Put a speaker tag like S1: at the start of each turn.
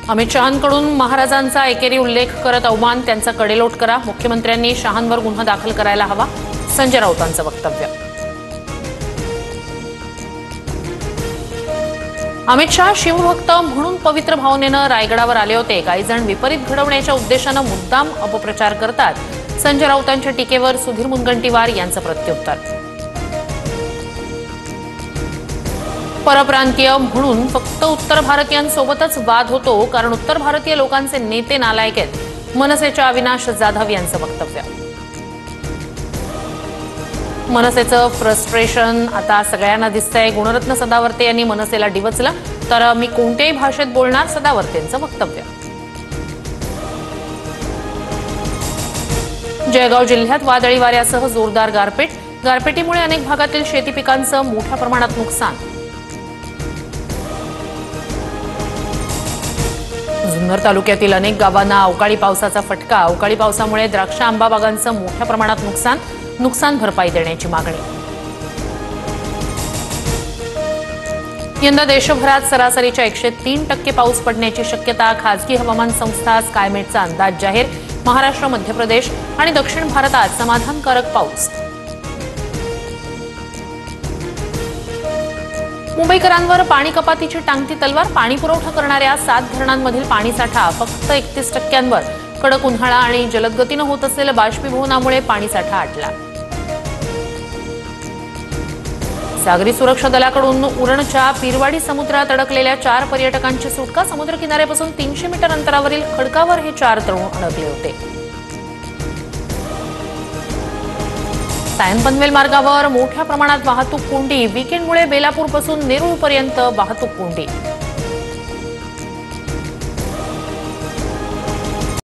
S1: अमित शहांकडून महाराजांचा एकेरी उल्लेख करत अवमान, त्यांचा कडेलोट करा. मुख्यमंत्र्यांनी शहांवर गुन्हा दाखल करायला हवा. संजय राऊतांचं वक्तव्य. अमित शहा शिवभक्त म्हणून पवित्र भावनेनं रायगडावर आले होते. काही जण विपरीत घडवण्याच्या उद्देशानं मुद्दाम अपप्रचार करतात. संजय राऊतांच्या टीकेवर सुधीर मुनगंटीवार यांचं प्रत्युत्तर. परप्रांतीय म्हणून फक्त उत्तर भारतीयांसोबतच वाद होतो, कारण उत्तर भारतीय लोकांचे नेते नालायक आहेत. मनसेच्या अविनाश जाधव यांचं वक्तव्य. मनसेचं फ्रस्ट्रेशन आता सगळ्यांना दिसतंय. गुणरत्न सदावर्ते यांनी मनसेला डिवचलं, तर मी कोणत्याही भाषेत बोलणार, सदावर्तेंचं वक्तव्य. जळगाव जिल्ह्यात वादळी वाऱ्यासह जोरदार गारपीट. गारपिटीमुळे अनेक भागातील शेती पिकांचं मोठ्या प्रमाणात नुकसान. जुन्नर तालुक्यातील अनेक गावांना अवकाळी पावसाचा फटका. अवकाळी पावसामुळे द्राक्ष आंबा बागांचं मोठ्या प्रमाणात नुकसान. नुकसान भरपाई देण्याची मागणी. यंदा देशभरात सरासरीच्या 103% पाऊस पडण्याची शक्यता. खासगी हवामान संस्था स्कायमेटचा अंदाज जाहीर. महाराष्ट्र, मध्य प्रदेश आणि दक्षिण भारतात समाधानकारक पाऊस. मुंबईकरांवर पाणी कपातीची टांगती तलवार. पाणी पुरवठा करणाऱ्या 7 धरणांमधील पाणीसाठा फक्त 31%. कडक उन्हाळा आणि जलद गतीनं होत असलेल्या बाष्पीभवनामुळे पाणीसाठा आटला. सागरी सुरक्षा दलाकडून उरणच्या पीरवाडी समुद्रात अडकलेल्या 4 पर्यटकांची सुटका. समुद्र किनाऱ्यापासून 300 मीटर अंतरावरील खडकावर हे 4 तरुण अडकले होते. सायन पनवेल मार्गावर मोठ्या प्रमाणात वाहतूक कोंडी. वीकेंडमुळे बेलापूरपासून नेरूळपर्यंत वाहतूक कोंडी.